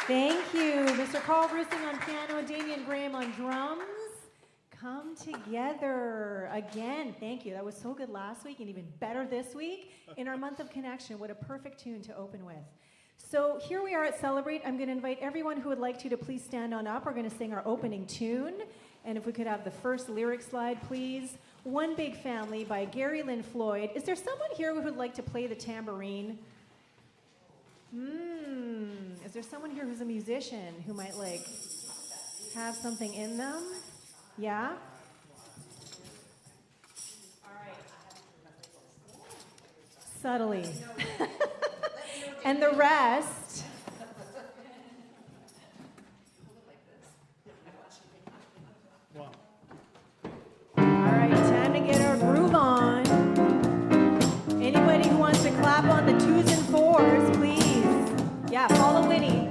Thank you, Mr. Karel Roessingh on piano, Damian Graham on drums. Come together again. Thank you. That was so good last week and even better this week. In our month of connection, what a perfect tune to open with. So here we are at Celebrate. I'm going to invite everyone who would like to please stand on up. We're going to sing our opening tune. And if we could have the first lyric slide, please. One Big Family by Gary Lynn Floyd. Is there someone here who would like to play the tambourine? Is there someone here who's a musician who might have something in them? Yeah? All right. Subtly. And the rest. All right, time to get our groove on. Anybody who wants to clap on the 2s and 4s, please. Yeah, follow Winnie.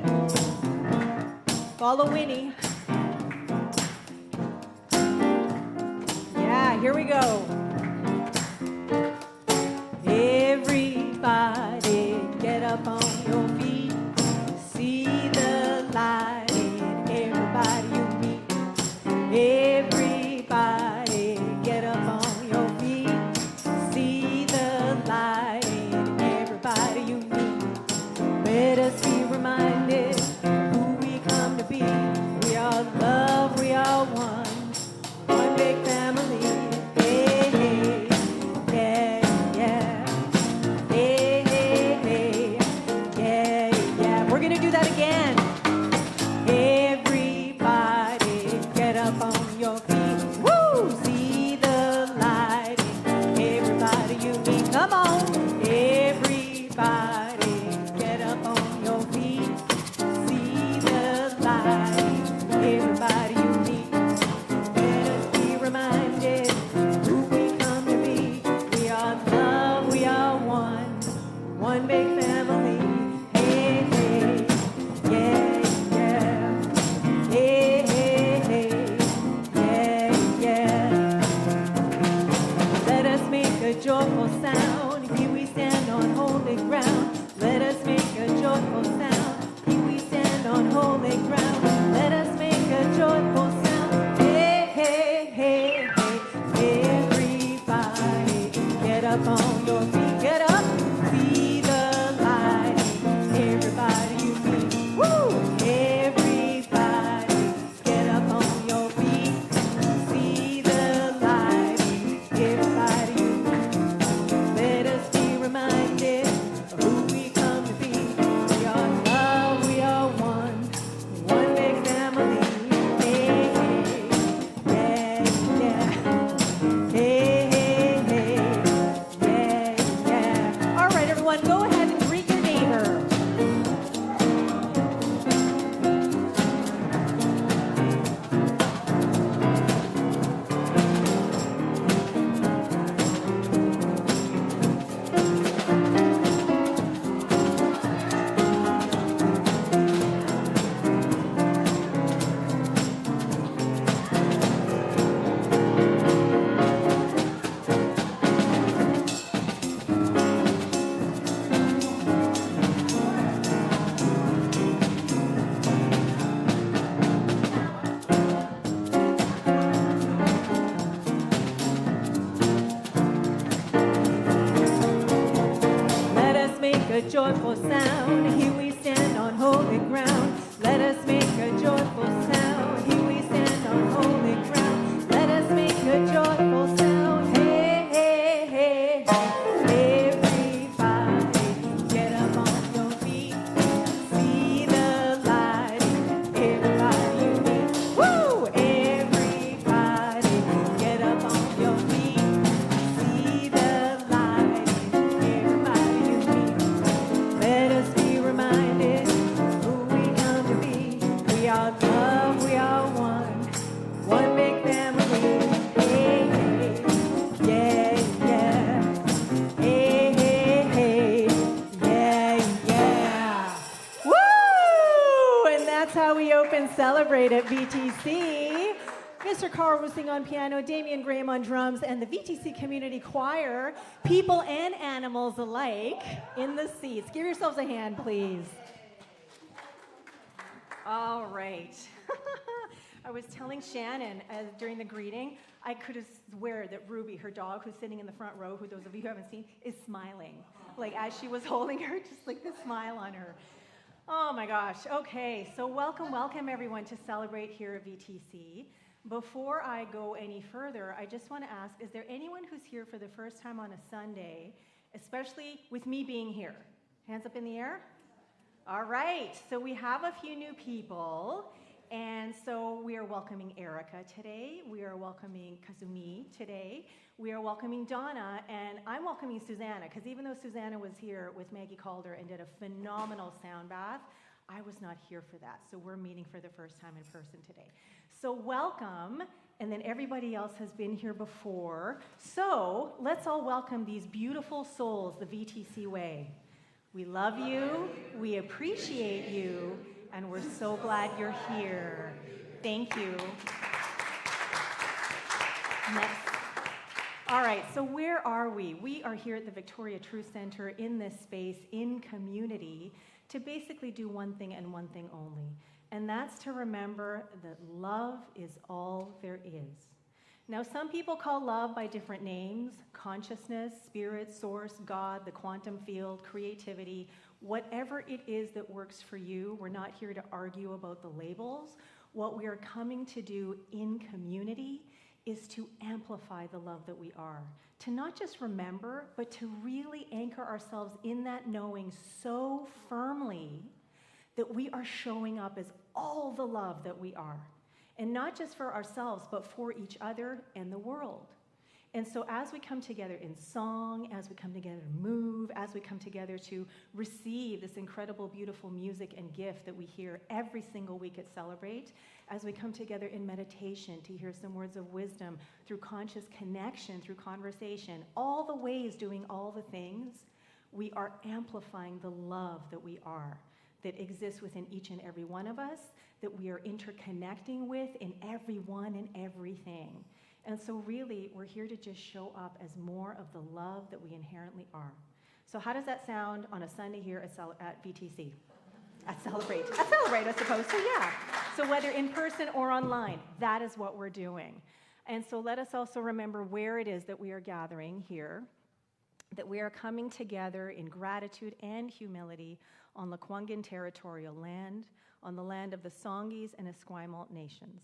Follow Winnie. Yeah, here we go. Everybody get up on your feet. See the light in everybody you meet. Everybody get up on your feet. See the light in everybody you meet. Let us be reminded who we come to be. We are love, we are one. One big family. Hey, hey, yeah, yeah. Hey, hey, hey, yeah, yeah. We're gonna do that again. Everybody get up on your feet. Woo! See the light in everybody you meet. Come on. Everybody get up on your feet. See the light in everybody you meet. Let us be reminded who we come to be. We are love, we are one. One big family. Hey, hey, yeah, yeah. Hey, hey, hey, yeah, yeah. Let us make a joyful sound. Here we stand on holy ground. Let us make a joyful sound. Here we stand on holy ground. Let us make a joyful sound. Hey, hey, hey, hey. Everybody get up on your feet. Get up. See the light. Everybody you meet. Woo! Everybody get up on your feet. See the light. Everybody you meet. Let us be reminded of who we come to be. We are love, we are one. One big family. Hey, hey, yeah, yeah. Hey, hey, hey, yeah, yeah. All right, everyone, go ahead and greet your neighbor. Let us make a joyful sound. Here we stand on holy ground. Let us make a joyful sound. Here we stand on holy ground. Let us make a joyful sound. Hey, hey, hey, hey. Everybody get up on your feet. See the light. Everybody you meet. Woo! Everybody get up on your feet. See the light. Everybody you meet. Let us be reminded who we come to be. We are love, we are one. One big family. Hey, hey, yeah, yeah. Hey, hey, hey, yeah, yeah. Woo! And that's how we open Celebrate at VTC. Mr. Karel Roessingh on piano, Damian Graham on drums, and the VTC Community Choir, people and animals alike, in the seats. Give yourselves a hand, please. All right. I was telling Shannon during the greeting, I could have swear that Ruby, her dog, who's sitting in the front row, who those of you who haven't seen, is smiling. Like as she was holding her, just like the smile on her. Oh my gosh. Okay, so welcome everyone to celebrate here at VTC. Before I go any further, I just want to ask, is there anyone who's here for the first time on a Sunday, especially with me being here? Hands up in the air. All right, so we have a few new people, and so we are welcoming Erica today, we are welcoming Kazumi today, we are welcoming Donna, and I'm welcoming Susanna, because even though Susanna was here with Maggie Calder and did a phenomenal sound bath, I was not here for that, so we're meeting for the first time in person today. So welcome, and then everybody else has been here before, so let's all welcome these beautiful souls the VTC way. We love you, we appreciate you, and we're so glad you're here. Thank you. Next. All right, so where are we? We are here at the Victoria Truth Center in this space, in community, to basically do one thing and one thing only, and that's to remember that love is all there is. Now, some people call love by different names: consciousness, spirit, source, God, the quantum field, creativity, whatever it is that works for you. We're not here to argue about the labels. What we are coming to do in community is to amplify the love that we are, to not just remember, but to really anchor ourselves in that knowing so firmly that we are showing up as all the love that we are. And not just for ourselves, but for each other and the world. And so as we come together in song, as we come together to move, as we come together to receive this incredible, beautiful music and gift that we hear every single week at Celebrate, as we come together in meditation to hear some words of wisdom through conscious connection, through conversation, all the ways doing all the things, we are amplifying the love that we are, that exists within each and every one of us, that we are interconnecting with in everyone and everything. And so really, we're here to just show up as more of the love that we inherently are. So how does that sound on a Sunday here at VTC? At Celebrate. At Celebrate, I suppose. So yeah. So whether in person or online, that is what we're doing. And so let us also remember where it is that we are gathering here, that we are coming together in gratitude and humility on Lekwungen territorial land, on the land of the Songhees and Esquimalt nations,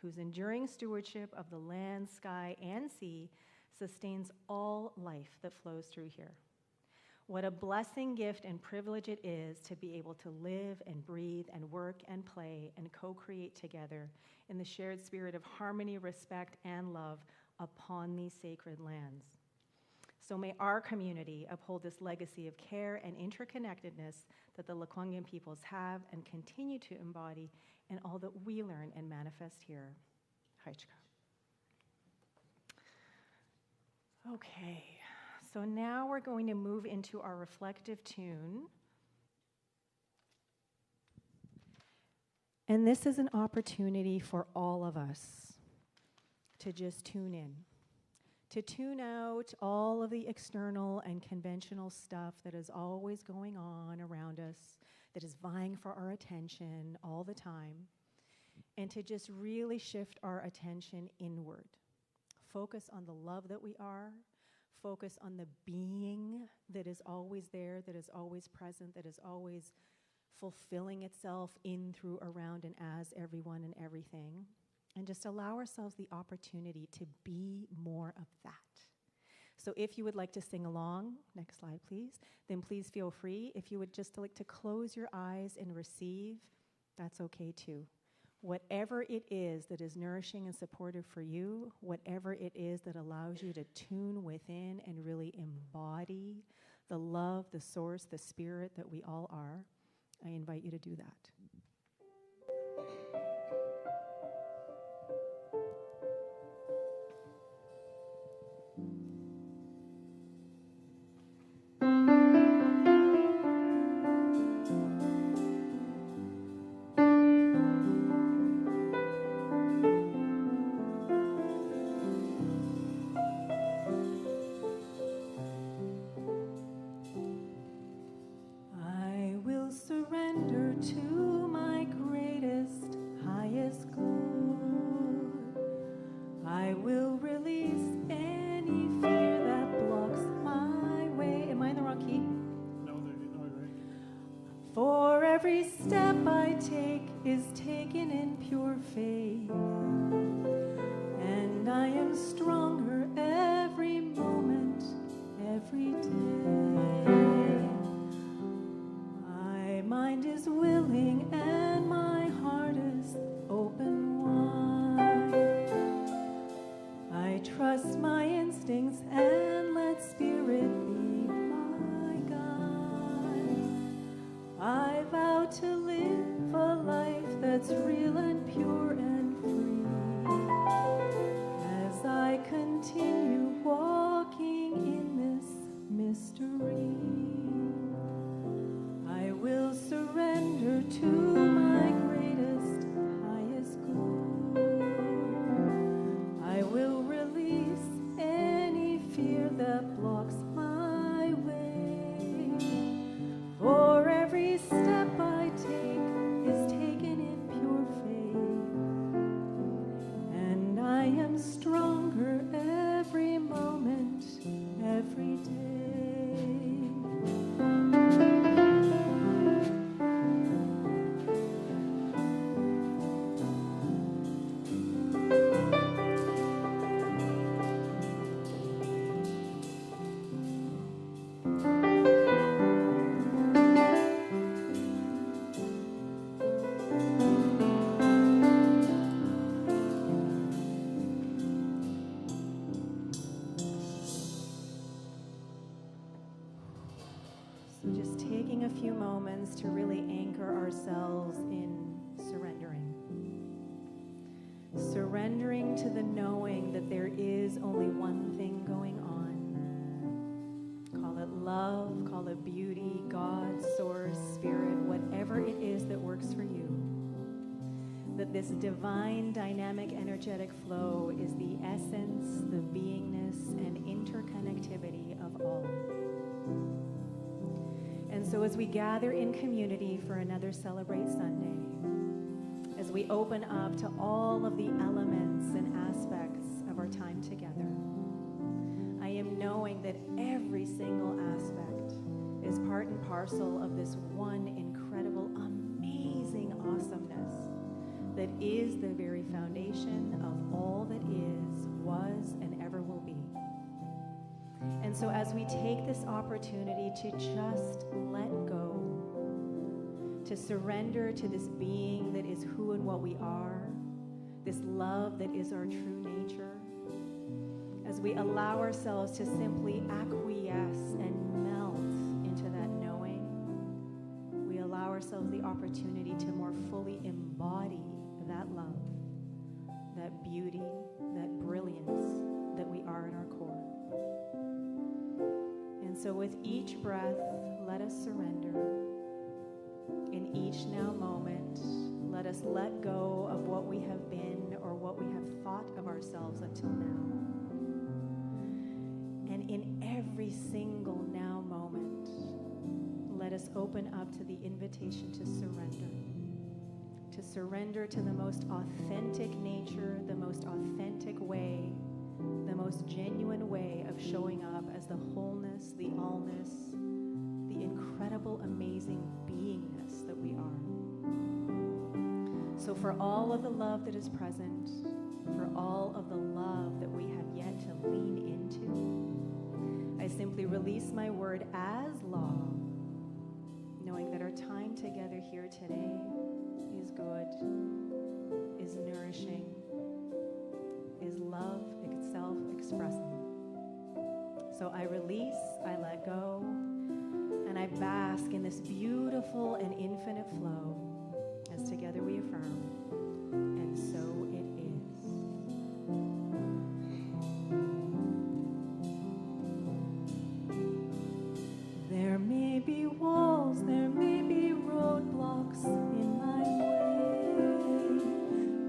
whose enduring stewardship of the land, sky, and sea sustains all life that flows through here. What a blessing, gift, and privilege it is to be able to live and breathe and work and play and co-create together in the shared spirit of harmony, respect, and love upon these sacred lands. So may our community uphold this legacy of care and interconnectedness that the Lekwungen peoples have and continue to embody in all that we learn and manifest here. Haichka. Okay, so now we're going to move into our reflective tune. And this is an opportunity for all of us to just tune in, to tune out all of the external and conventional stuff that is always going on around us, that is vying for our attention all the time, and to just really shift our attention inward. Focus on the love that we are, focus on the being that is always there, that is always present, that is always fulfilling itself in, through, around, and as everyone and everything. And just allow ourselves the opportunity to be more of that. So if you would like to sing along, next slide please, then please feel free. If you would just like to close your eyes and receive, that's okay too. Whatever it is that is nourishing and supportive for you, whatever it is that allows you to tune within and really embody the love, the source, the spirit that we all are, I invite you to do that. I will surrender to my greatest every step I take is taken in pure faith, and I am stronger every moment, every day. My mind is willing and my heart is open wide. I trust my instincts and let spirit be my guide. I vow to live a life that's real and pure and free as I continue walking in this mystery. I will surrender to my greatest, highest good. I will release any fear that blocks my way. For every step I take is taken in pure faith, and I am stronger every moment, every day. So just taking a few moments to really anchor ourselves in surrendering. Surrendering to the knowing that there is only one thing going on. Call it love, call it beauty, God, source, spirit, whatever it is that works for you. That this divine, dynamic, energetic flow is the essence, the beingness, and interconnectivity of all. And so as we gather in community for another Celebrate Sunday, as we open up to all of the elements and aspects of our time together, I am knowing that every single aspect is part and parcel of this one incredible, amazing awesomeness that is the very foundation of all that is, was, and ever will be. And so as we take this opportunity to just let go, to surrender to this being that is who and what we are, this love that is our true nature, as we allow ourselves to simply acquiesce and melt into that knowing, we allow ourselves the opportunity to more fully embody that love, that beauty, that brilliance that we are in our core. And so with each breath, let us surrender. In each now moment, let us let go of what we have been or what we have thought of ourselves until now. And in every single now moment, let us open up to the invitation to surrender. To surrender to the most authentic nature, the most authentic way, the most genuine way of showing up as the wholeness, the allness, the incredible, amazing beingness that we are. So for all of the love that is present, for all of the love that we have yet to lean into, I simply release my word as law, knowing that our time together here today is good, is nourishing, is love itself expressing. So I release, I let go, and I bask in this beautiful and infinite flow as together we affirm, and so it is. There may be walls, there may be roadblocks in my way,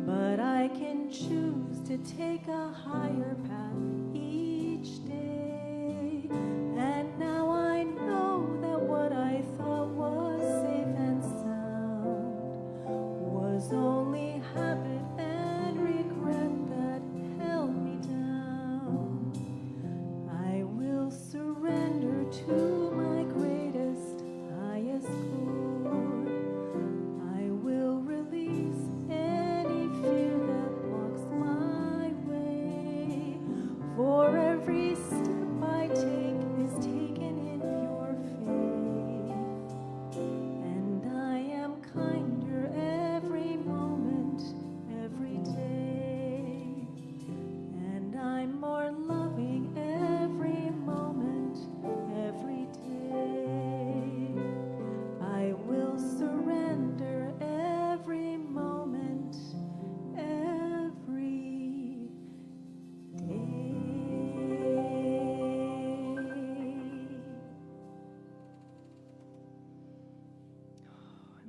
but I can choose to take a higher path each day. And now I know that what I thought was safe and sound was only habit and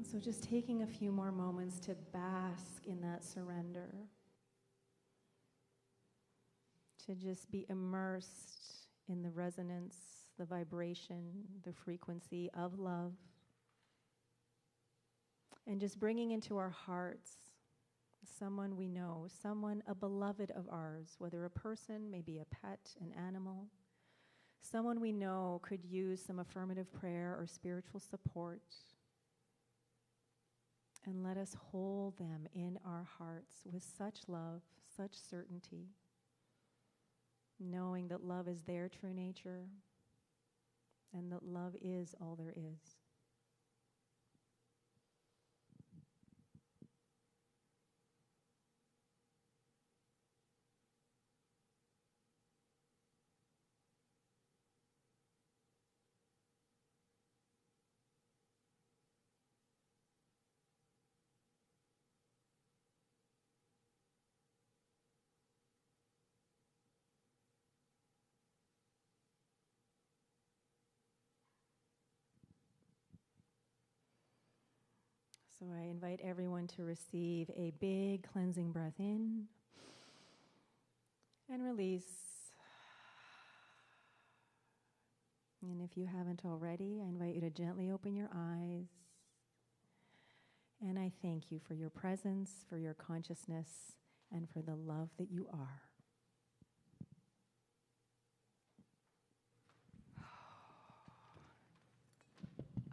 So just taking a few more moments to bask in that surrender, to just be immersed in the resonance, the vibration, the frequency of love, and just bringing into our hearts someone we know, someone, a beloved of ours, whether a person, maybe a pet, an animal, someone we know could use some affirmative prayer or spiritual support. And let us hold them in our hearts with such love, such certainty, knowing that love is their true nature and that love is all there is. So I invite everyone to receive a big cleansing breath in and release. And if you haven't already, I invite you to gently open your eyes. And I thank you for your presence, for your consciousness, and for the love that you are.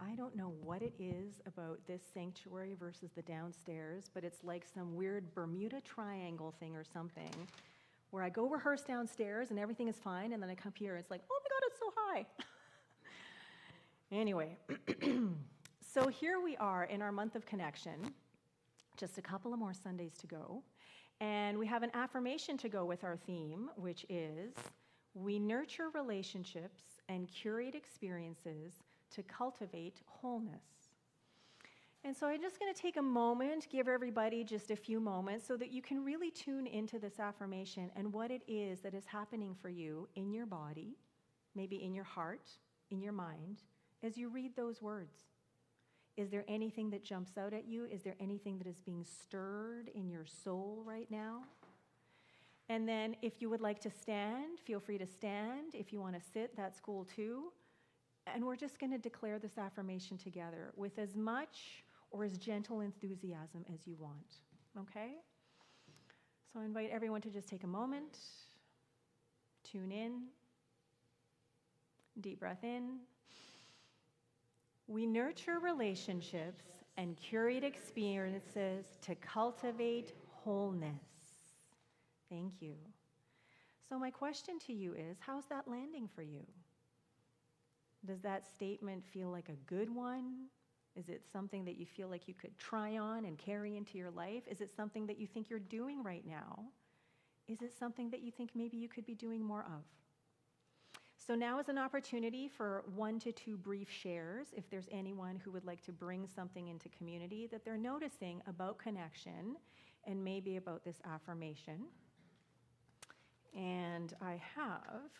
I don't know what it is about this sanctuary versus the downstairs, but it's like some weird Bermuda Triangle thing or something, where I go rehearse downstairs and everything is fine, and then I come here and it's like, oh my God, it's so high. Anyway, so here we are in our month of connection, just a couple of more Sundays to go, and we have an affirmation to go with our theme, which is, we nurture relationships and curate experiences to cultivate wholeness. And so I'm just going to take a moment, give everybody just a few moments so that you can really tune into this affirmation and what it is that is happening for you in your body, maybe in your heart, in your mind, as you read those words. Is there anything that jumps out at you? Is there anything that is being stirred in your soul right now? And then if you would like to stand, feel free to stand. If you want to sit, that's cool too. And we're just going to declare this affirmation together with as much or as gentle enthusiasm as you want, okay? So I invite everyone to just take a moment, tune in, deep breath in. We nurture relationships and curate experiences to cultivate wholeness. Thank you. So my question to you is, how's that landing for you? Does that statement feel like a good one? Is it something that you feel like you could try on and carry into your life? Is it something that you think you're doing right now? Is it something that you think maybe you could be doing more of? So now is an opportunity for 1 to 2 brief shares, if there's anyone who would like to bring something into community that they're noticing about connection and maybe about this affirmation. And I have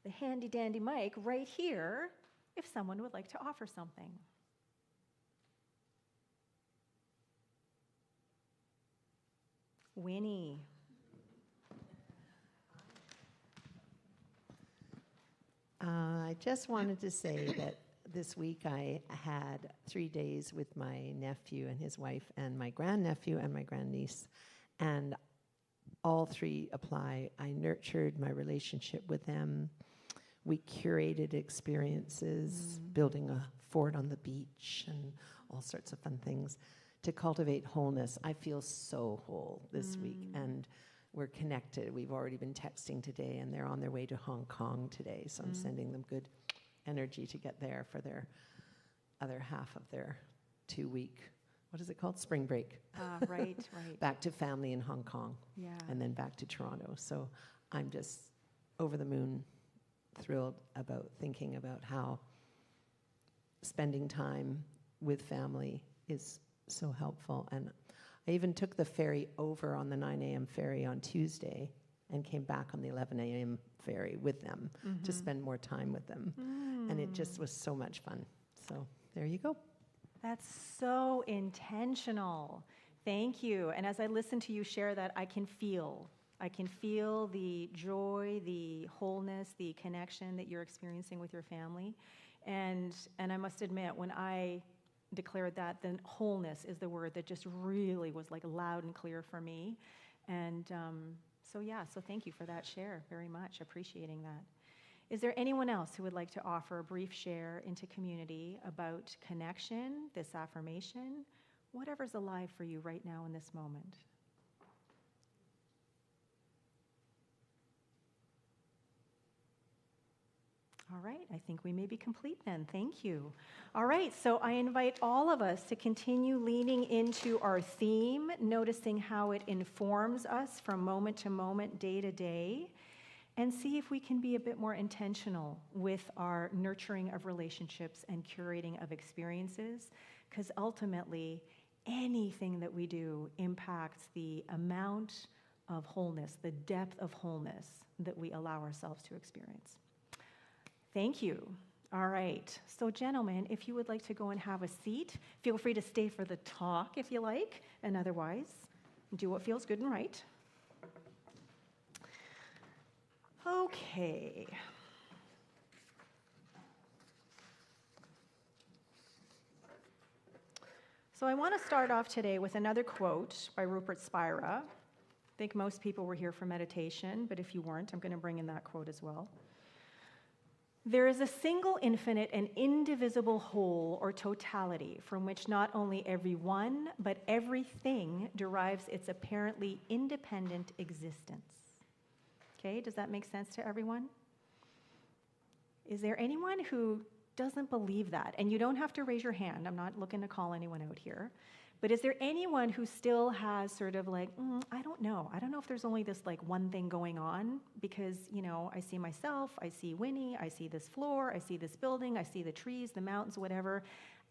the handy-dandy mic right here if someone would like to offer something. Winnie. I just wanted to say that this week I had 3 days with my nephew and his wife and my grandnephew and my grandniece, and all 3 apply. I nurtured my relationship with them. We curated experiences, building a fort on the beach and all sorts of fun things to cultivate wholeness. I feel so whole this week, and we're connected. We've already been texting today, and they're on their way to Hong Kong today, so I'm sending them good energy to get there for their other half of their 2-week, what is it called? Spring break. Right. Back to family in Hong Kong. Yeah. And then back to Toronto. So I'm just over the moon thrilled about thinking about how spending time with family is so helpful. And I even took the ferry over on the 9 a.m. ferry on Tuesday and came back on the 11 a.m. ferry with them to spend more time with them. And it just was so much fun. So there you go. That's so intentional. Thank you. And as I listen to you share that, I can feel the joy, the wholeness, the connection that you're experiencing with your family. And I must admit, when I declared that, then wholeness is the word that just really was like loud and clear for me. And so thank you for that share very much, appreciating that. Is there anyone else who would like to offer a brief share into community about connection, this affirmation, whatever's alive for you right now in this moment? All right, I think we may be complete then. Thank you. All right, so I invite all of us to continue leaning into our theme, noticing how it informs us from moment to moment, day to day, and see if we can be a bit more intentional with our nurturing of relationships and curating of experiences, because ultimately, anything that we do impacts the amount of wholeness, the depth of wholeness that we allow ourselves to experience. Thank you. All right. So, gentlemen, if you would like to go and have a seat, feel free to stay for the talk if you like, and otherwise, do what feels good and right. Okay. So I want to start off today with another quote by Rupert Spira. I think most people were here for meditation, but if you weren't, I'm going to bring in that quote as well. There is a single infinite and indivisible whole or totality from which not only every one, but everything derives its apparently independent existence. Okay, does that make sense to everyone? Is there anyone who doesn't believe that? And you don't have to raise your hand. I'm not looking to call anyone out here. But is there anyone who still has sort of like, I don't know. I don't know if there's only this like one thing going on because, you know, I see myself, I see Winnie, I see this floor, I see this building, I see the trees, the mountains, whatever.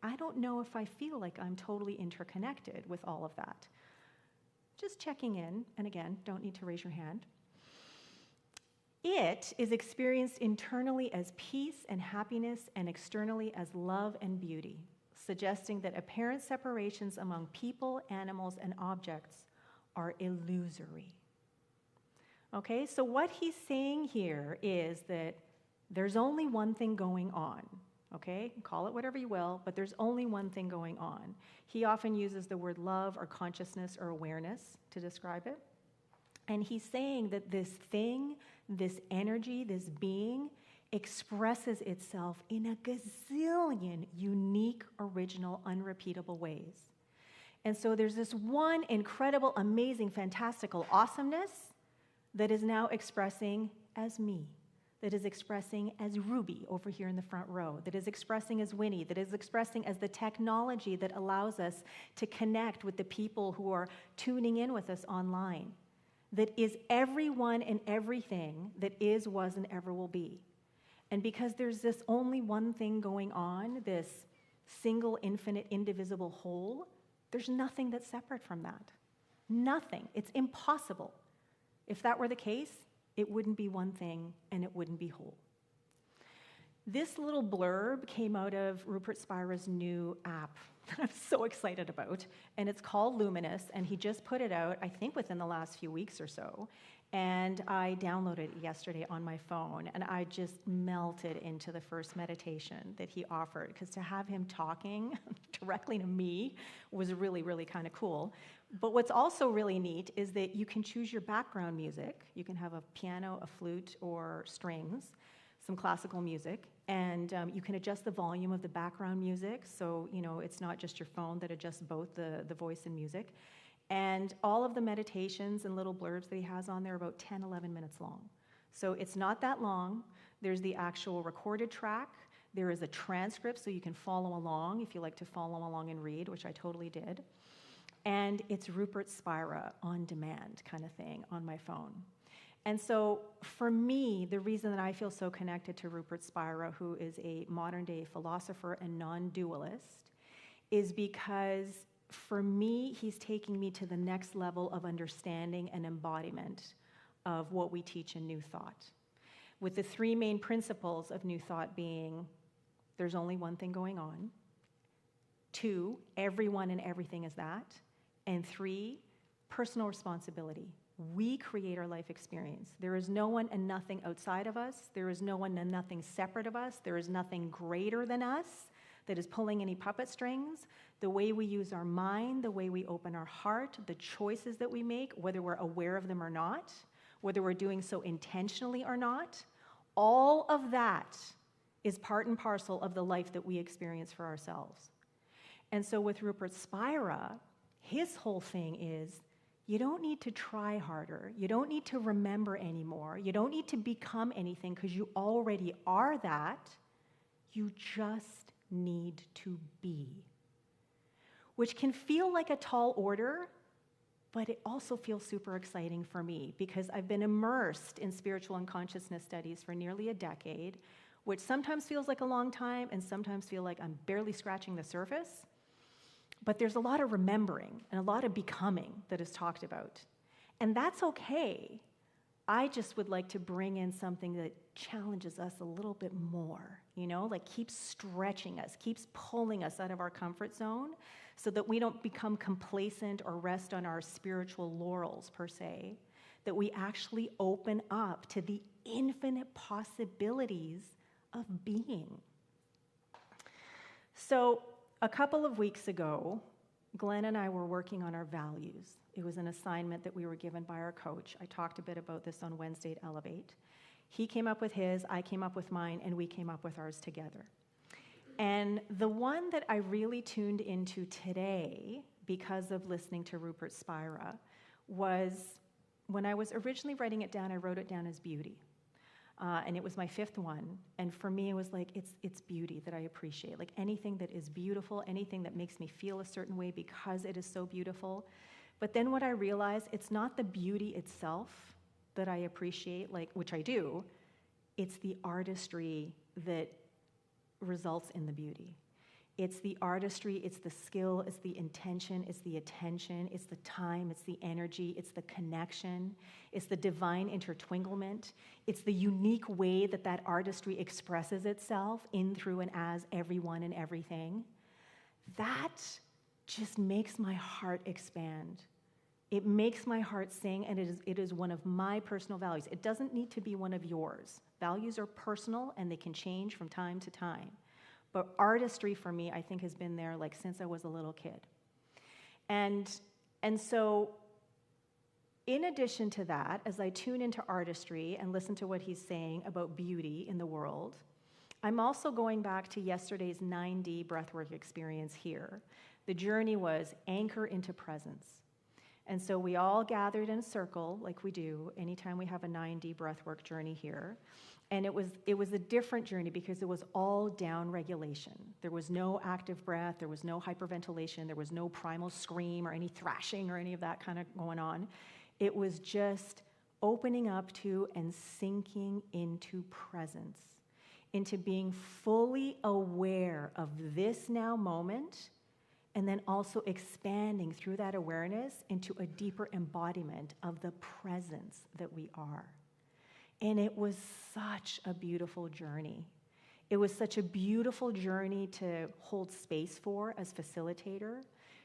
I don't know if I feel like I'm totally interconnected with all of that. Just checking in, and again, don't need to raise your hand. It is experienced internally as peace and happiness and externally as love and beauty, suggesting that apparent separations among people, animals, and objects are illusory. Okay, so what he's saying here is that there's only one thing going on. Okay, call it whatever you will, but there's only one thing going on. He often uses the word love or consciousness or awareness to describe it. And he's saying that this thing, this energy, this being, expresses itself in a gazillion unique, original, unrepeatable ways. And so there's this one incredible, amazing, fantastical awesomeness that is now expressing as me, that is expressing as Ruby over here in the front row, that is expressing as Winnie, that is expressing as the technology that allows us to connect with the people who are tuning in with us online, that is everyone and everything that is, was, and ever will be. And because there's this only one thing going on, this single, infinite, indivisible whole, there's nothing that's separate from that. Nothing. It's impossible. If that were the case, it wouldn't be one thing and it wouldn't be whole. This little blurb came out of Rupert Spira's new app that I'm so excited about, and it's called Luminous, and he just put it out, I think within the last few weeks or so, and I downloaded it yesterday on my phone, and I just melted into the first meditation that he offered, because to have him talking directly to me was really, really kind of cool. But what's also really neat is that you can choose your background music. You can have a piano, a flute, or strings, some classical music, and you can adjust the volume of the background music, so you know it's not just your phone that adjusts both the voice and music. And all of the meditations and little blurbs that he has on there are about 10, 11 minutes long. So it's not that long. There's the actual recorded track. There is a transcript so you can follow along if you like to follow along and read, which I totally did. And it's Rupert Spira on demand kind of thing on my phone. And so for me, the reason that I feel so connected to Rupert Spira, who is a modern-day philosopher and non-dualist, is because for me, he's taking me to the next level of understanding and embodiment of what we teach in New Thought, with the three main principles of New Thought being there's only one thing going on, 2, everyone and everything is that. And 3, personal responsibility. We create our life experience. There is no one and nothing outside of us. There is no one and nothing separate of us. There is nothing greater than us that is pulling any puppet strings. The way we use our mind, the way we open our heart, the choices that we make, whether we're aware of them or not, whether we're doing so intentionally or not, all of that is part and parcel of the life that we experience for ourselves. And so with Rupert Spira, his whole thing is, you don't need to try harder. You don't need to remember anymore. You don't need to become anything because you already are that. You just need to be. Which can feel like a tall order, but it also feels super exciting for me because I've been immersed in spiritual and consciousness studies for nearly a decade, which sometimes feels like a long time and sometimes feel like I'm barely scratching the surface. But there's a lot of remembering and a lot of becoming that is talked about. And that's okay. I just would like to bring in something that challenges us a little bit more, like keeps stretching us, keeps pulling us out of our comfort zone so that we don't become complacent or rest on our spiritual laurels per se, that we actually open up to the infinite possibilities of being. So, a couple of weeks ago, Glenn and I were working on our values. It was an assignment that we were given by our coach. I talked a bit about this on Wednesday at Elevate. He came up with his, I came up with mine, and we came up with ours together. And the one that I really tuned into today, because of listening to Rupert Spira, was when I was originally writing it down, I wrote it down as beauty. And it was my 5th one. And for me, it was like, it's beauty that I appreciate. Like anything that is beautiful, anything that makes me feel a certain way because it is so beautiful. But then what I realized, it's not the beauty itself that I appreciate, which I do. It's the artistry that results in the beauty. It's the artistry, it's the skill, it's the intention, it's the attention, it's the time, it's the energy, it's the connection, it's the divine intertwinglement, it's the unique way that that artistry expresses itself in, through, and as everyone and everything. That just makes my heart expand. It makes my heart sing, and it is one of my personal values. It doesn't need to be one of yours. Values are personal, and they can change from time to time. But artistry for me, I think, has been there since I was a little kid. And so in addition to that, as I tune into artistry and listen to what he's saying about beauty in the world, I'm also going back to yesterday's 9D breathwork experience here. The journey was anchor into presence. And so we all gathered in a circle like we do anytime we have a 9D breathwork journey here. And it was a different journey because it was all down regulation. There was no active breath, there was no hyperventilation, there was no primal scream or any thrashing or any of that kind of going on. It was just opening up to and sinking into presence, into being fully aware of this now moment, and then also expanding through that awareness into a deeper embodiment of the presence that we are. And it was such a beautiful journey. It was such a beautiful journey to hold space for as facilitator.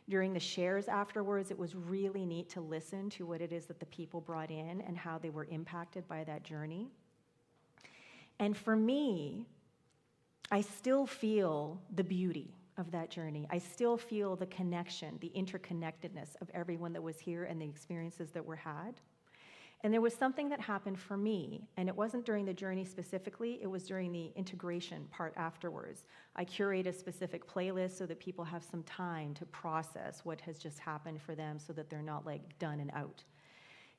During the shares afterwards, it was really neat to listen to what it is that the people brought in and how they were impacted by that journey. And for me, I still feel the beauty of that journey. I still feel the connection, the interconnectedness of everyone that was here and the experiences that were had. And there was something that happened for me, and it wasn't during the journey specifically, it was during the integration part afterwards. I curate a specific playlist so that people have some time to process what has just happened for them so that they're not done and out.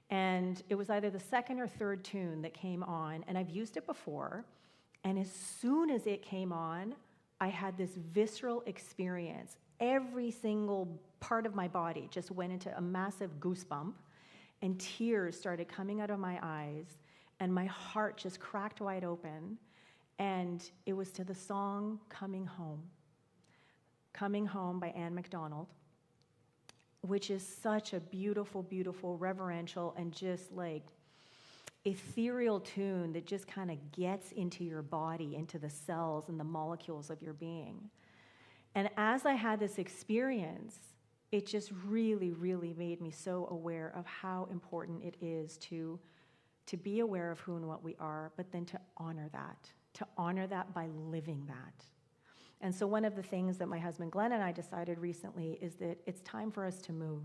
And it was either the 2nd or 3rd tune that came on, and I've used it before, and as soon as it came on, I had this visceral experience. Every single part of my body just went into a massive goosebump, and tears started coming out of my eyes, and my heart just cracked wide open, and it was to the song Coming Home. Coming Home by Anne MacDonald, which is such a beautiful, beautiful, reverential, and just ethereal tune that just kind of gets into your body, into the cells and the molecules of your being. And as I had this experience, it just really, really made me so aware of how important it is to be aware of who and what we are, but then to honor that by living that. And so one of the things that my husband Glenn and I decided recently is that it's time for us to move.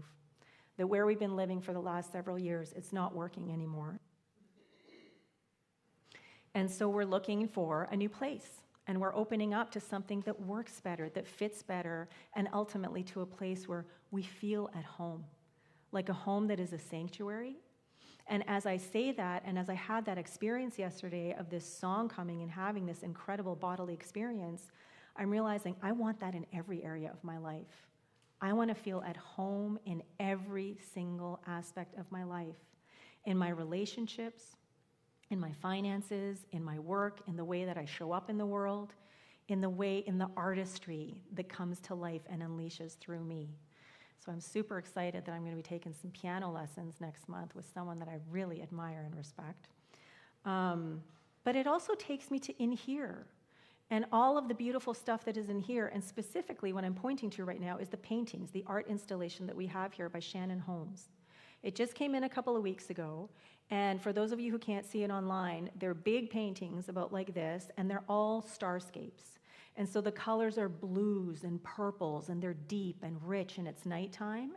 That where we've been living for the last several years, it's not working anymore. And so we're looking for a new place. And we're opening up to something that works better, that fits better, and ultimately to a place where we feel at home, like a home that is a sanctuary. And as I say that, and as I had that experience yesterday of this song coming and having this incredible bodily experience, I'm realizing I want that in every area of my life. I want to feel at home in every single aspect of my life, in my relationships, in my finances, in my work, in the way that I show up in the world, in the artistry that comes to life and unleashes through me. So I'm super excited that I'm going to be taking some piano lessons next month with someone that I really admire and respect. But it also takes me to in here. And all of the beautiful stuff that is in here, and specifically what I'm pointing to right now is the paintings, the art installation that we have here by Shannon Holmes. It just came in a couple of weeks ago, and for those of you who can't see it online, they're big paintings about like this, and they're all starscapes. And so the colors are blues and purples, and they're deep and rich, and it's nighttime.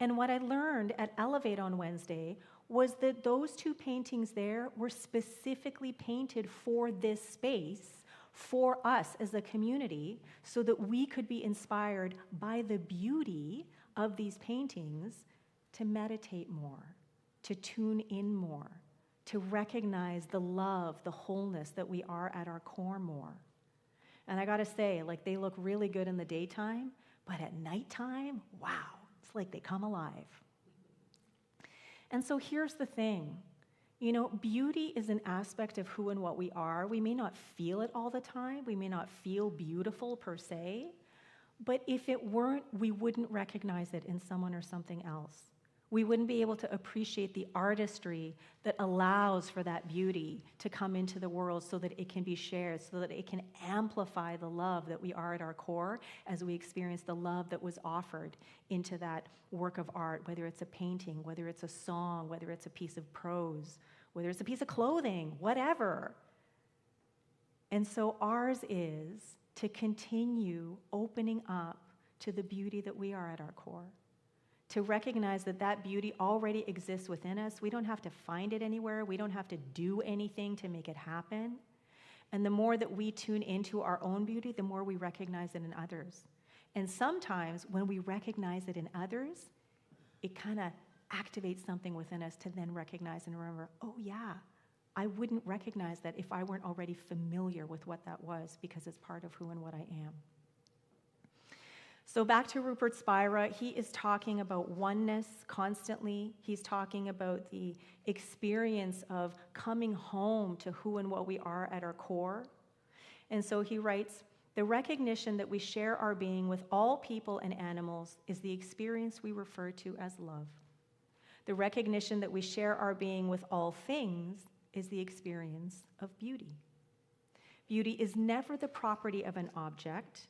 And what I learned at Elevate on Wednesday was that those two paintings there were specifically painted for this space, for us as a community, so that we could be inspired by the beauty of these paintings to meditate more, to tune in more, to recognize the love, the wholeness that we are at our core more. And I gotta say, like, they look really good in the daytime, but at nighttime, wow, it's like they come alive. And so here's the thing. You know, beauty is an aspect of who and what we are. We may not feel it all the time. We may not feel beautiful per se, but if it weren't, we wouldn't recognize it in someone or something else. We wouldn't be able to appreciate the artistry that allows for that beauty to come into the world so that it can be shared, so that it can amplify the love that we are at our core as we experience the love that was offered into that work of art, whether it's a painting, whether it's a song, whether it's a piece of prose, whether it's a piece of clothing, whatever. And so ours is to continue opening up to the beauty that we are at our core. To recognize that that beauty already exists within us. We don't have to find it anywhere. We don't have to do anything to make it happen. And the more that we tune into our own beauty, the more we recognize it in others. And sometimes when we recognize it in others, it kind of activates something within us to then recognize and remember, oh yeah, I wouldn't recognize that if I weren't already familiar with what that was, because it's part of who and what I am. So back to Rupert Spira, he is talking about oneness constantly. He's talking about the experience of coming home to who and what we are at our core. And so he writes, the recognition that we share our being with all people and animals is the experience we refer to as love. The recognition that we share our being with all things is the experience of beauty. Beauty is never the property of an object.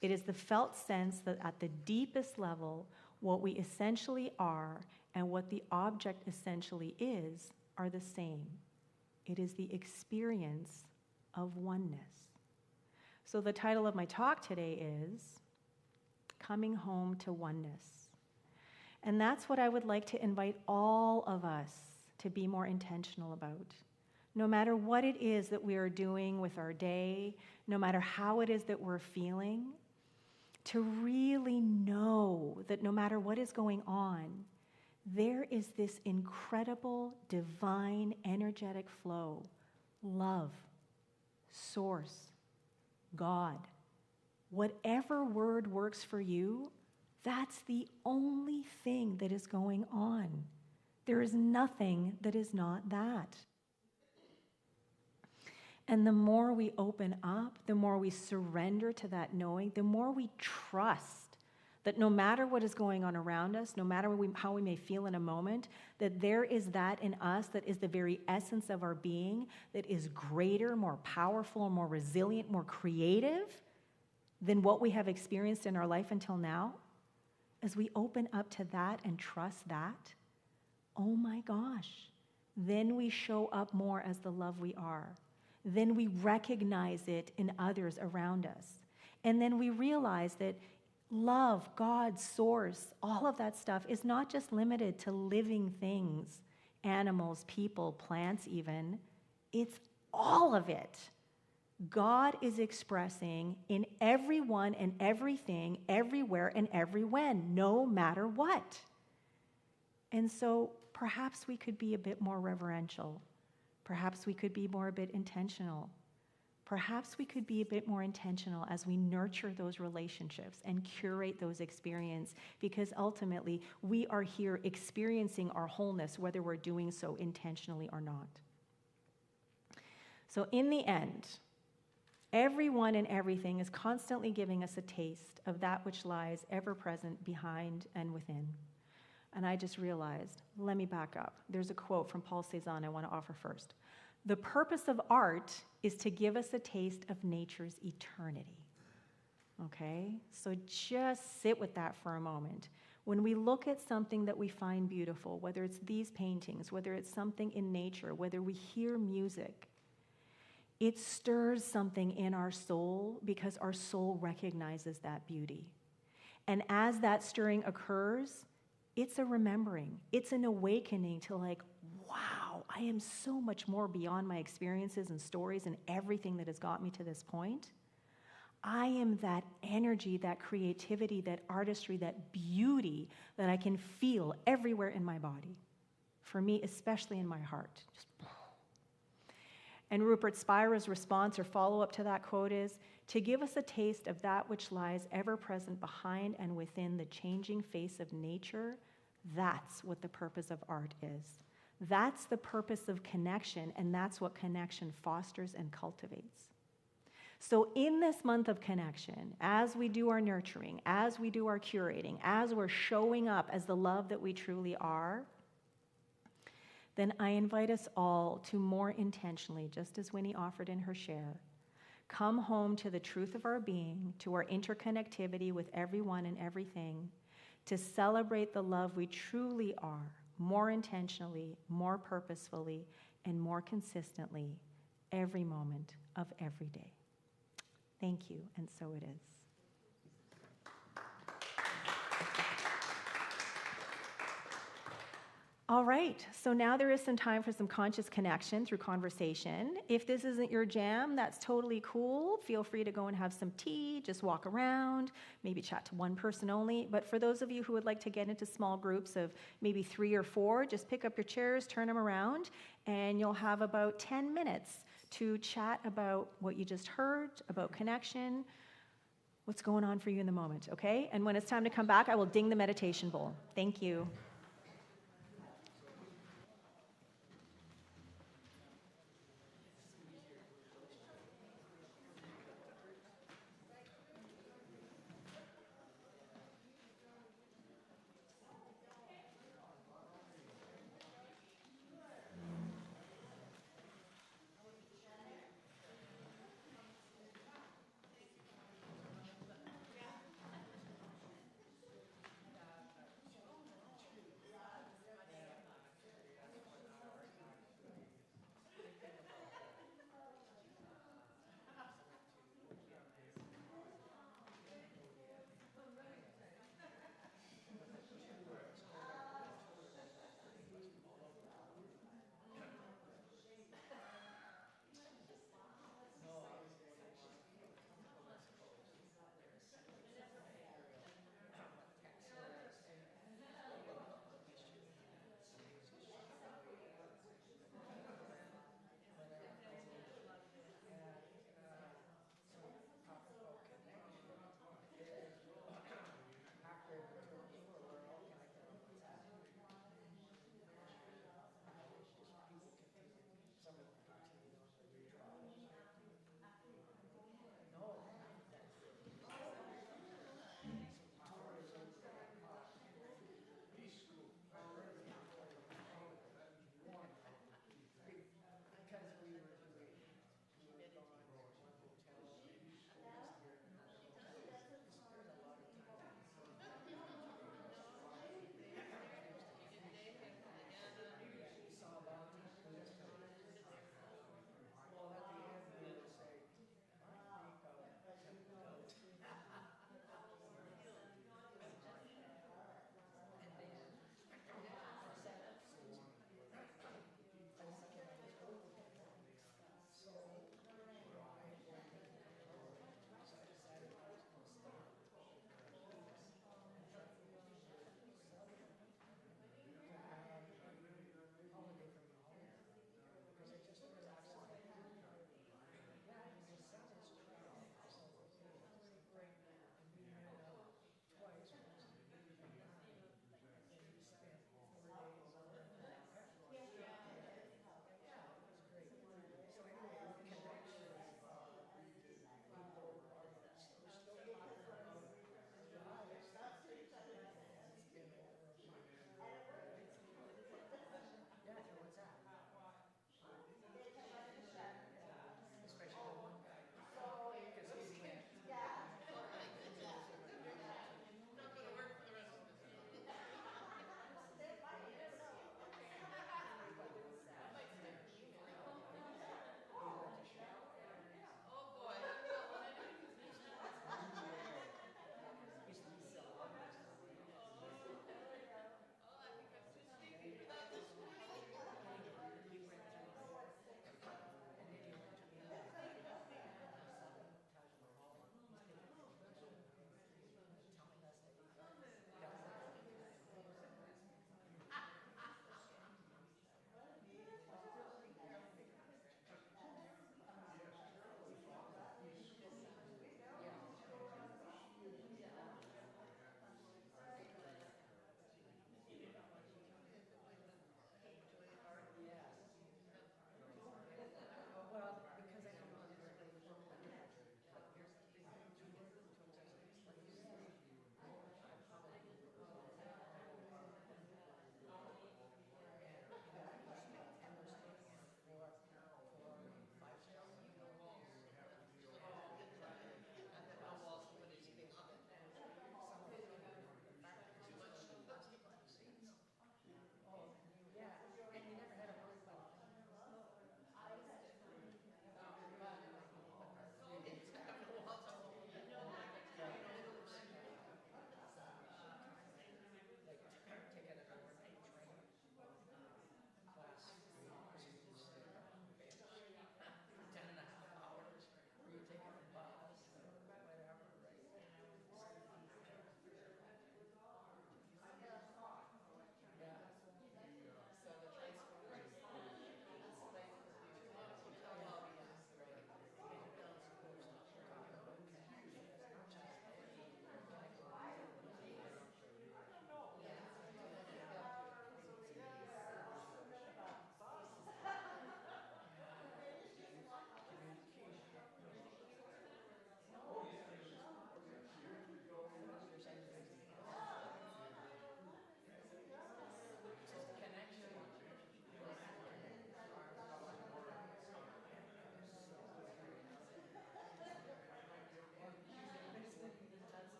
It is the felt sense that at the deepest level, what we essentially are and what the object essentially is are the same. It is the experience of oneness. So the title of my talk today is Coming Home to Oneness. And that's what I would like to invite all of us to be more intentional about. No matter what it is that we are doing with our day, no matter how it is that we're feeling, to really know that no matter what is going on, there is this incredible, divine, energetic flow, love, source, God. Whatever word works for you, that's the only thing that is going on. There is nothing that is not that. And the more we open up, the more we surrender to that knowing, the more we trust that no matter what is going on around us, no matter how we may feel in a moment, that there is that in us that is the very essence of our being, that is greater, more powerful, more resilient, more creative than what we have experienced in our life until now, as we open up to that and trust that, oh my gosh, then we show up more as the love we are. Then we recognize it in others around us. And then we realize that love, God, source, all of that stuff is not just limited to living things, animals, people, plants even. It's all of it. God is expressing in everyone and everything, everywhere and every when, no matter what. And so perhaps we could be a bit more reverential. Perhaps we could be a bit intentional. Perhaps we could be a bit more intentional as we nurture those relationships and curate those experiences, because ultimately we are here experiencing our wholeness, whether we're doing so intentionally or not. So in the end, everyone and everything is constantly giving us a taste of that which lies ever present behind and within. And I just realized, let me back up. There's a quote from Paul Cézanne I want to offer first. The purpose of art is to give us a taste of nature's eternity. Okay? So just sit with that for a moment. When we look at something that we find beautiful, whether it's these paintings, whether it's something in nature, whether we hear music, it stirs something in our soul because our soul recognizes that beauty. And as that stirring occurs, it's a remembering. It's an awakening to like, wow, I am so much more beyond my experiences and stories and everything that has got me to this point. I am that energy, that creativity, that artistry, that beauty that I can feel everywhere in my body. For me, especially in my heart. And Rupert Spira's response or follow-up to that quote is, to give us a taste of that which lies ever present behind and within the changing face of nature, that's what the purpose of art is. That's the purpose of connection, and that's what connection fosters and cultivates. So in this month of connection, as we do our nurturing, as we do our curating, as we're showing up as the love that we truly are, then I invite us all to more intentionally, just as Winnie offered in her share, come home to the truth of our being, to our interconnectivity with everyone and everything, to celebrate the love we truly are, more intentionally, more purposefully, and more consistently every moment of every day. Thank you, and so it is. All right, so now there is some time for some conscious connection through conversation. If this isn't your jam, that's totally cool. Feel free to go and have some tea, just walk around, maybe chat to one person only. But for those of you who would like to get into small groups of maybe 3 or 4, just pick up your chairs, turn them around, and you'll have about 10 minutes to chat about what you just heard, about connection, what's going on for you in the moment, okay? And when it's time to come back, I will ding the meditation bowl. Thank you.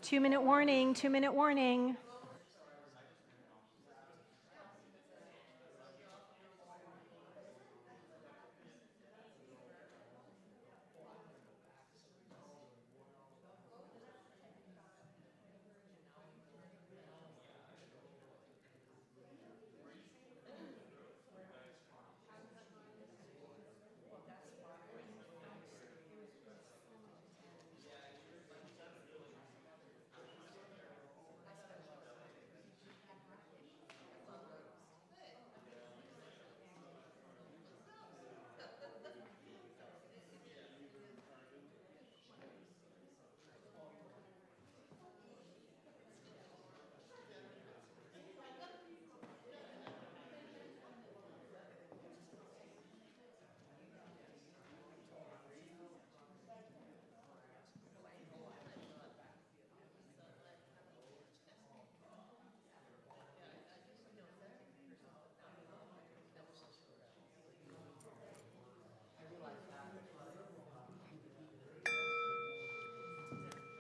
2-minute warning, 2-minute warning.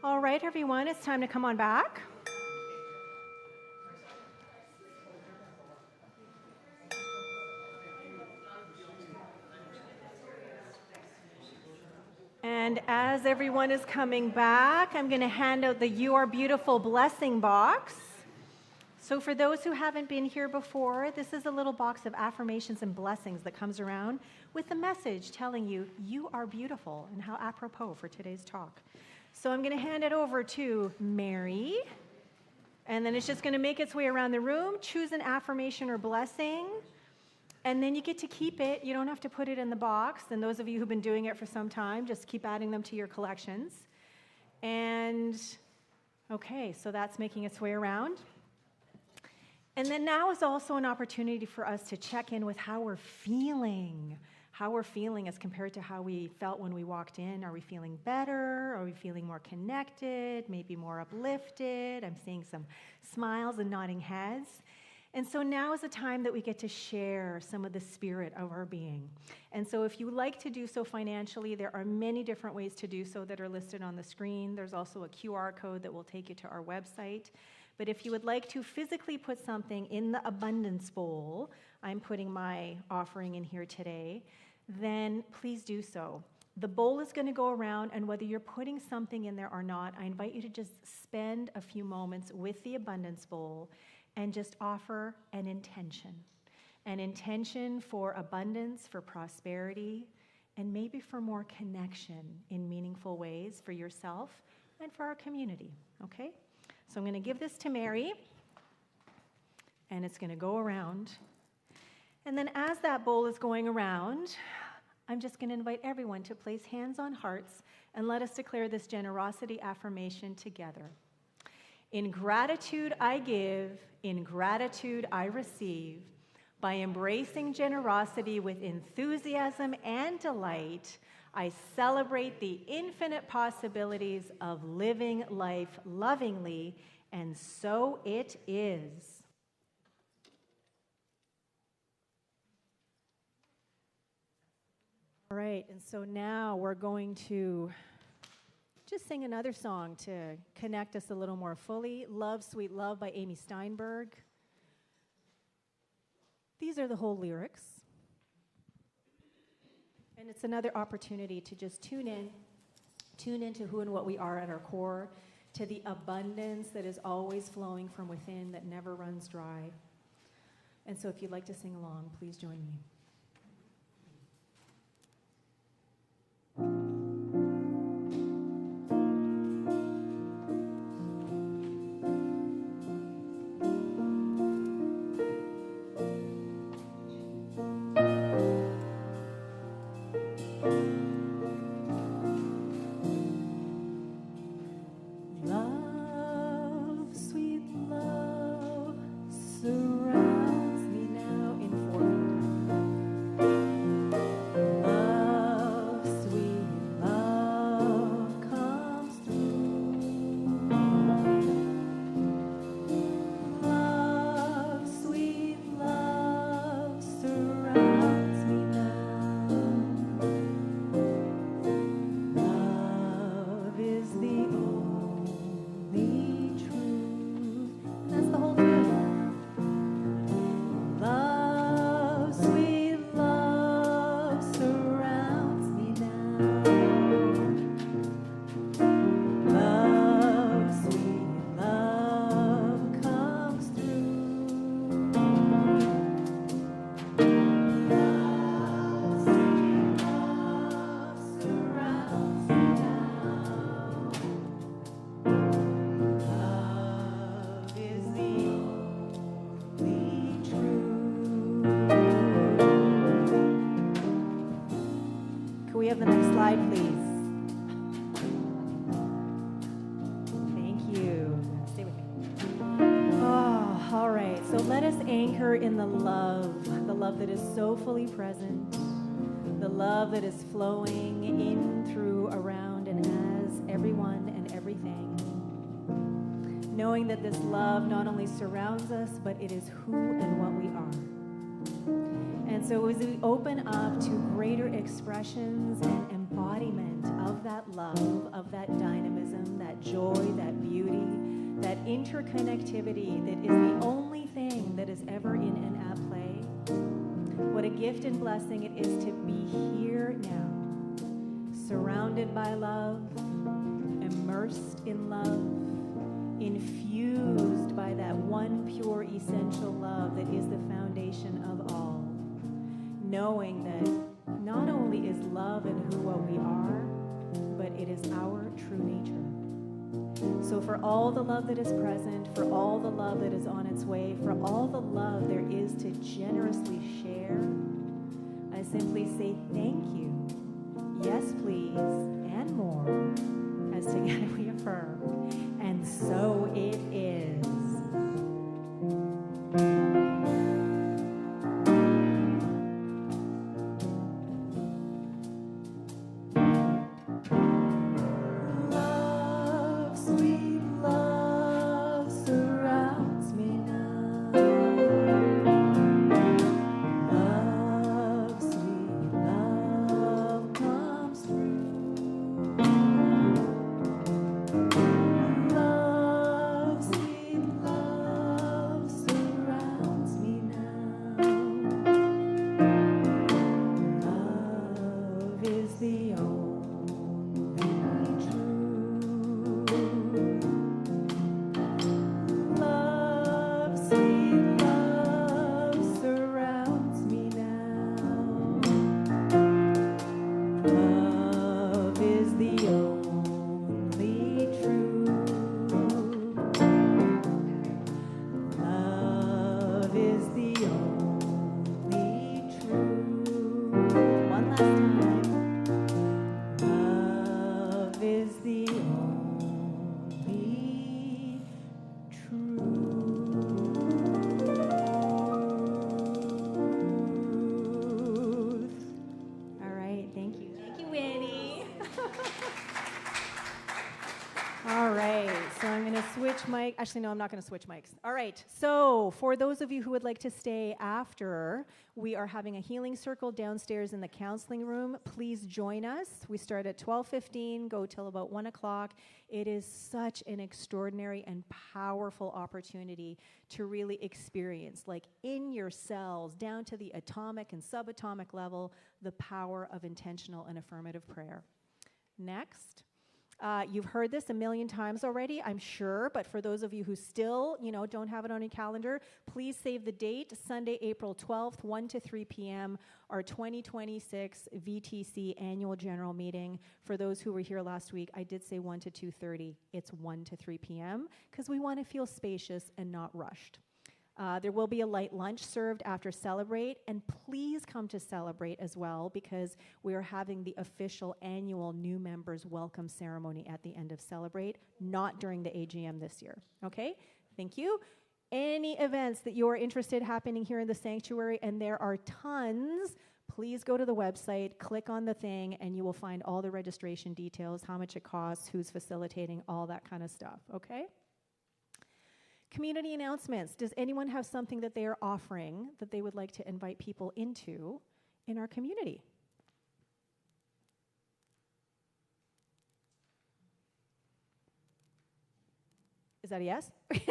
All right, everyone, it's time to come on back. And as everyone is coming back, I'm going to hand out the You Are Beautiful blessing box. So for those who haven't been here before, this is a little box of affirmations and blessings that comes around with a message telling you you are beautiful, and how apropos for today's talk. So I'm going to hand it over to Mary, and then it's just going to make its way around the room. Choose an affirmation or blessing, and then you get to keep it. You don't have to put it in the box. And those of you who've been doing it for some time, just keep adding them to your collections. And okay, so that's making its way around. And then now is also an opportunity for us to check in with how we're feeling. How we're feeling as compared to how we felt when we walked in. Are we feeling better? Are we feeling more connected? Maybe more uplifted? I'm seeing some smiles and nodding heads. And so now is a time that we get to share some of the spirit of our being. And so if you like to do so financially, there are many different ways to do so that are listed on the screen. There's also a QR code that will take you to our website. But if you would like to physically put something in the abundance bowl, I'm putting my offering in here today, then please do so. The bowl is going to go around, and whether you're putting something in there or not, I invite you to just spend a few moments with the abundance bowl and just offer an intention for abundance, for prosperity, and maybe for more connection in meaningful ways for yourself and for our community, okay? So I'm going to give this to Mary, and it's going to go around. And then as that bowl is going around, I'm just going to invite everyone to place hands on hearts and let us declare this generosity affirmation together. In gratitude I give, in gratitude I receive. By embracing generosity with enthusiasm and delight, I celebrate the infinite possibilities of living life lovingly, and so it is. All right, and so now we're going to just sing another song to connect us a little more fully. Love, Sweet Love by Amy Steinberg. These are the whole lyrics. And it's another opportunity to just tune into who and what we are at our core, to the abundance that is always flowing from within, that never runs dry. And so if you'd like to sing along, please join me. Surrounds me now in form. slide, please. Thank you. Stay with me. Oh, all right. So let us anchor in the love that is so fully present, the love that is flowing in, through, around, and as everyone and everything. Knowing that this love not only surrounds us, but it is who and what we are. And so as we open up to greater expressions and embodiment of that love, of that dynamism, that joy, that beauty, that interconnectivity that is the only thing that is ever in and at play, what a gift and blessing it is to be here now, surrounded by love, immersed in love, infused by that one pure essential love that is the foundation of all, knowing that not only is love and who what we are, but it is our true nature. So for all the love that is present, for all the love that is on its way, for all the love there is to generously share, I simply say thank you, yes please, and more, as together we affirm, and so it is. Actually, no, I'm not going to switch mics. All right, so for those of you who would like to stay after, we are having a healing circle downstairs in the counseling room. Please join us. We start at 12:15, go till about 1 o'clock. It is such an extraordinary and powerful opportunity to really experience, like in your cells, down to the atomic and subatomic level, the power of intentional and affirmative prayer. Next. You've heard this a million times already, I'm sure, but for those of you who still, don't have it on your calendar, please save the date, Sunday, April 12th, 1 to 3 p.m., our 2026 VTC Annual General Meeting. For those who were here last week, I did say 1 to 2:30. It's 1 to 3 p.m. because we want to feel spacious and not rushed. There will be a light lunch served after Celebrate, and please come to Celebrate as well because we are having the official annual new members welcome ceremony at the end of Celebrate, not during the AGM this year. Okay? Thank you. Any events that you are interested happening here in the sanctuary, and there are tons, please go to the website, click on the thing, and you will find all the registration details, how much it costs, who's facilitating, all that kind of stuff. Okay? Community announcements. Does anyone have something that they are offering that they would like to invite people into in our community? Is that a yes? Okay,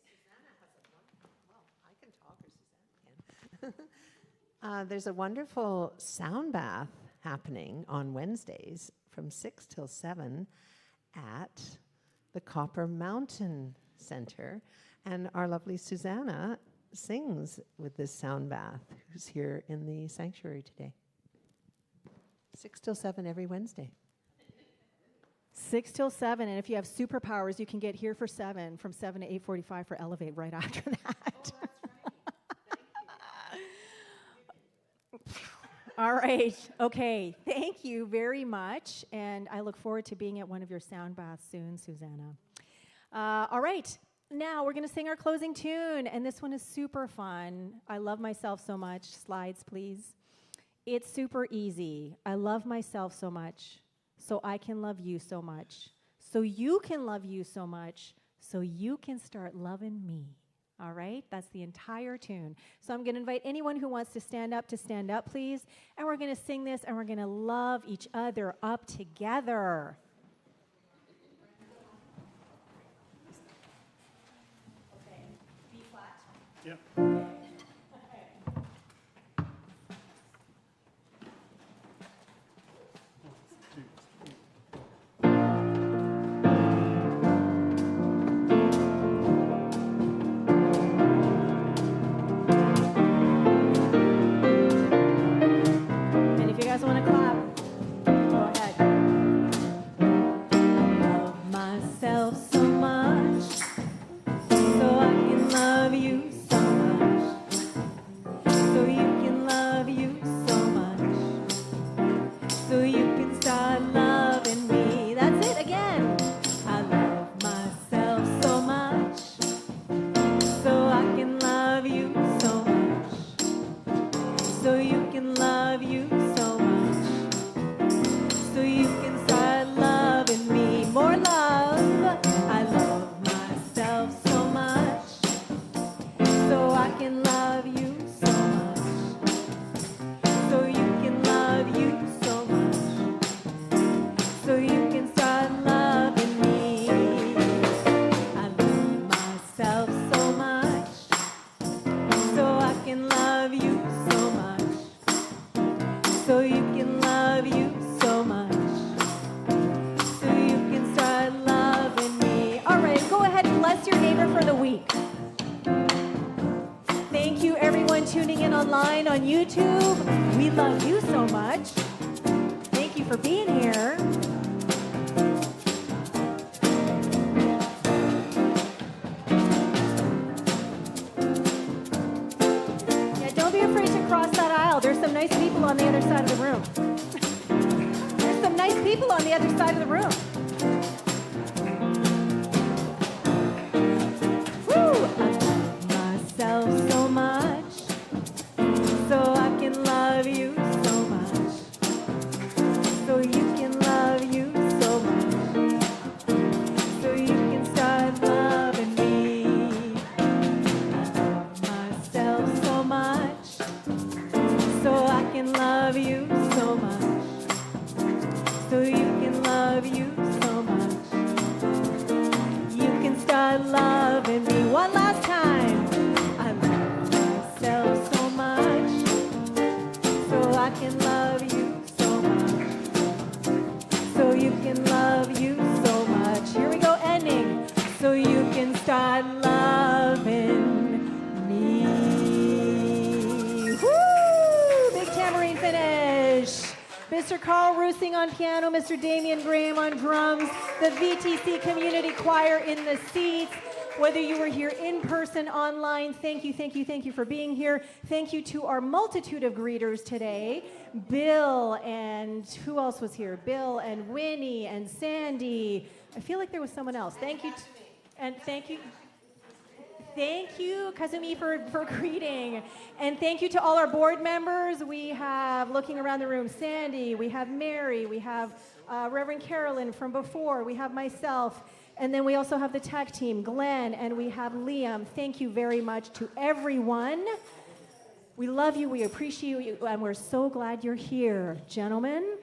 Susanna has a wonderful, well, I can talk or Susanna can. There's a wonderful sound bath happening on Wednesdays from 6 till 7 at the Copper Mountain Center, and our lovely Susanna sings with this sound bath, who's here in the sanctuary today. 6 till 7 every Wednesday. 6 till 7, and if you have superpowers, you can get here for 7, from 7 to 8:45 for Elevate right after that. Oh, that's right. Thank you. All All right. Okay. Thank you very much. And I look forward to being at one of your sound baths soon, Susanna. All right. Now we're going to sing our closing tune. And this one is super fun. I love myself so much. Slides, please. It's super easy. I love myself so much, so I can love you so much, so you can love you so much, so you can start loving me. All right? That's the entire tune. So I'm going to invite anyone who wants to stand up, please. And we're going to sing this, and we're going to love each other up together. Okay. B flat. Yep. On YouTube, we love you so much. Thank you for being here. Yeah, don't be afraid to cross that aisle. There's some nice people on the other side of the room. There's some nice people on the other side of the room. Woo! I love myself so much. So I can love you so much. So you can love you so much. So you can start loving me. I love myself so much. So I can love you so much. So you can love you so much. You can start loving me. One last time. I love myself so much. I can love you so much. So you can love you so much. Here we go, ending. So you can start loving me. Woo! Big tambourine finish. Mr. Karel Roessingh on piano, Mr. Damian Graham on drums, the VTC Community Choir in the seats. Whether you were here in person, online, thank you for being here. Thank you to our multitude of greeters today. Bill and who else was here? Bill and Winnie and Sandy. I feel like there was someone else. Thank you. And thank you. Thank you, Kazumi, for greeting. And thank you to all our board members. We have, looking around the room, Sandy, we have Mary, we have Reverend Carolyn from before, we have myself. And then we also have the tech team, Glenn, and we have Liam. Thank you very much to everyone. We love you, we appreciate you, and we're so glad you're here. Gentlemen,